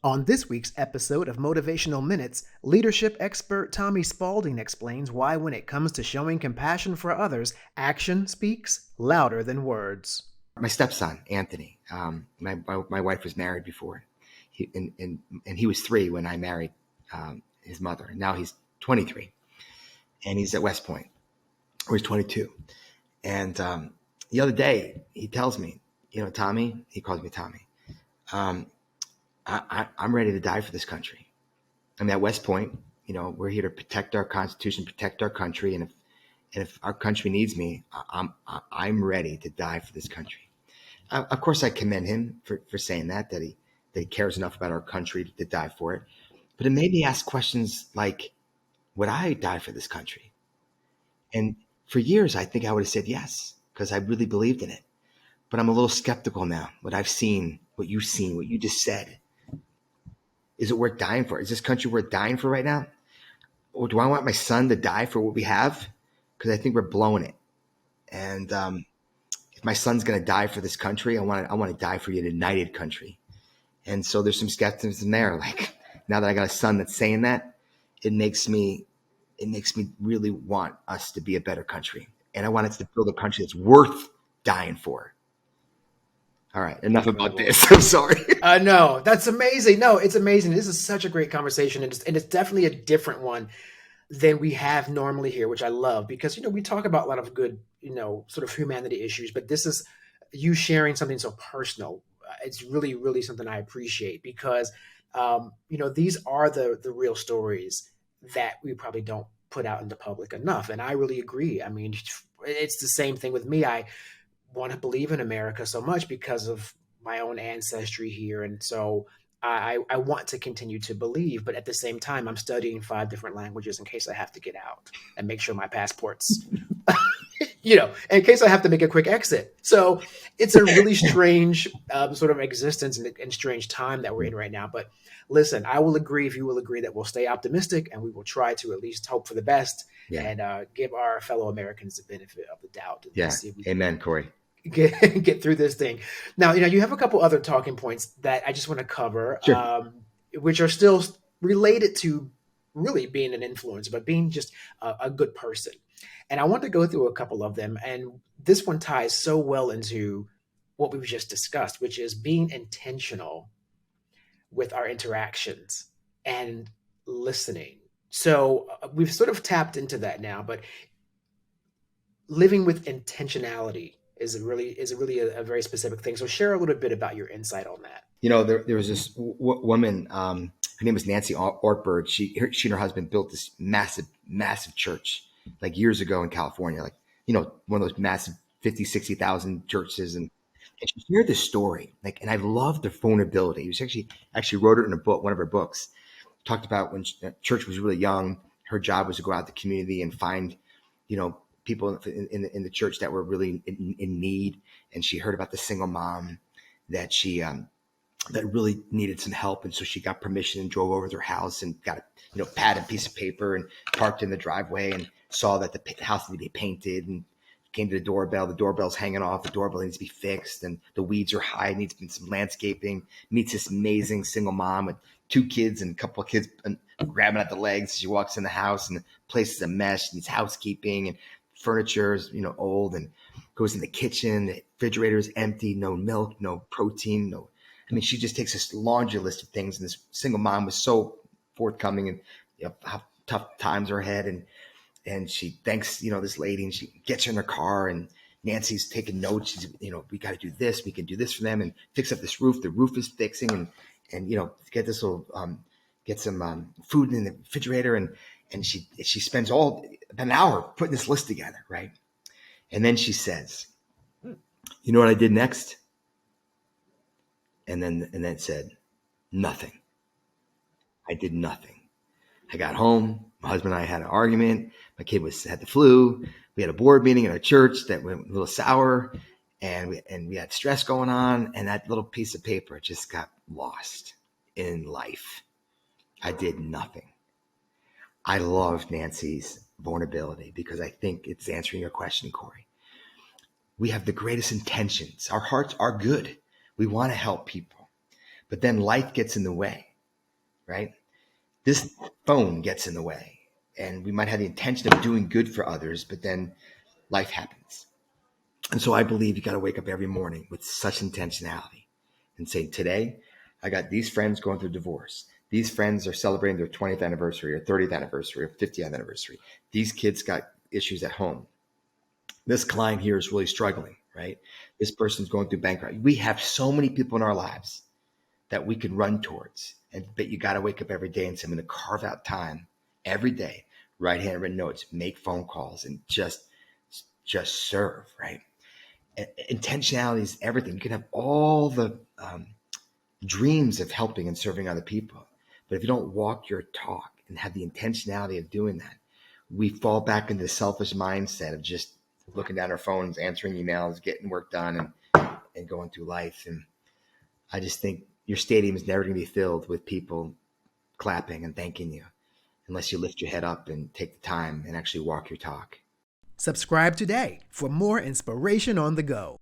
On this week's episode of Motivational Minutes, leadership expert Tommy Spaulding explains why, when it comes to showing compassion for others, action speaks louder than words. My stepson, Anthony, my wife was married before, and he was 3 when I married his mother. And now he's 23, and he's at West Point, or he's 22. And the other day, he tells me, Tommy, he calls me Tommy, I'm ready to die for this country. I'm at West Point. We're here to protect our Constitution, protect our country, and if our country needs me, I'm ready to die for this country. Of course, I commend him for saying that he cares enough about our country to die for it. But it made me ask questions like, would I die for this country? And for years, I think I would have said yes, because I really believed in it. But I'm a little skeptical now. What I've seen, what you've seen, what you just said. Is it worth dying for? Is this country worth dying for right now? Or do I want my son to die for what we have? Because I think we're blowing it. And if my son's going to die for this country, I want to die for a united country. And so there's some skepticism there. Like, now that I got a son that's saying that, it makes me really want us to be a better country. And I want us to build a country that's worth dying for. All right, enough about this. I'm sorry. No, that's amazing. No, it's amazing. This is such a great conversation, and it's definitely a different one than we have normally here, which I love, because we talk about a lot of good, sort of humanity issues, but this is you sharing something so personal. It's really, really something I appreciate, because these are the real stories that we probably don't put out into public enough. And I really agree. I mean, it's the same thing with me. I want to believe in America so much because of my own ancestry here. And so I want to continue to believe, but at the same time, I'm studying 5 different languages in case I have to get out and make sure my passport's, in case I have to make a quick exit. So it's a really strange sort of existence and strange time that we're in right now. But listen, I will agree, if you will agree, that we'll stay optimistic and we will try to at least hope for the best and give our fellow Americans the benefit of the doubt. Yeah. Amen, Corey. Get through this thing. Now, you have a couple other talking points that I just want to cover, Sure. Which are still related to really being an influencer, but being just a good person. And I want to go through a couple of them. And this one ties so well into what we've just discussed, which is being intentional with our interactions and listening. So we've sort of tapped into that now, but living with intentionality is really a very specific thing. So share a little bit about your insight on that. There was this woman, her name was Nancy Ortberg. She and her husband built this massive church like years ago in California, like, one of those massive 50, 60,000 churches. And she shared this story, and I loved the vulnerability. It was actually wrote it in a book, one of her books. Talked about when church was really young, her job was to go out to the community and find, people in the church that were really in need. And she heard about the single mom that that really needed some help. And so she got permission and drove over to her house and got a padded piece of paper and parked in the driveway and saw that the house needed to be painted, and came to the doorbell. The doorbell's hanging off. The doorbell needs to be fixed, and the weeds are high. Needs some landscaping. Meets this amazing single mom with 2 kids and a couple of kids grabbing at the legs. She walks in the house and the place is a mess. Needs housekeeping, and furniture is old, and goes in the kitchen. The refrigerator is empty. No milk, no protein, no. I mean, she just takes this laundry list of things, and this single mom was so forthcoming and how tough times are ahead. And she thanks, this lady, and she gets her in her car, and Nancy's taking notes. She's, we got to do this. We can do this for them, and fix up this roof. The roof is fixing, and get this little, get some food in the refrigerator. And she spends about an hour putting this list together. Right. And then she says, you know what I did next? And then it said, nothing. I did nothing. I got home. My husband and I had an argument. My kid had the flu. We had a board meeting at our church that went a little sour, and we had stress going on. And that little piece of paper just got lost in life. I did nothing. I love Nancy's vulnerability because I think it's answering your question, Corey. We have the greatest intentions. Our hearts are good. We want to help people, but then life gets in the way. right? This phone gets in the way, and we might have the intention of doing good for others, but then life happens. And so I believe you got to wake up every morning with such intentionality and say, today, I got these friends going through divorce. These friends are celebrating their 20th anniversary or 30th anniversary or 50th anniversary. These kids got issues at home. This client here is really struggling, right? This person's going through bankruptcy. We have so many people in our lives that we can run towards. But you got to wake up every day and say, I'm going to carve out time every day, write handwritten notes, make phone calls, and just serve, right? Intentionality is everything. You can have all the dreams of helping and serving other people, but if you don't walk your talk and have the intentionality of doing that, we fall back into the selfish mindset of just looking down our phones, answering emails, getting work done, and going through life. And I just think your stadium is never going to be filled with people clapping and thanking you unless you lift your head up and take the time and actually walk your talk. Subscribe today for more inspiration on the go.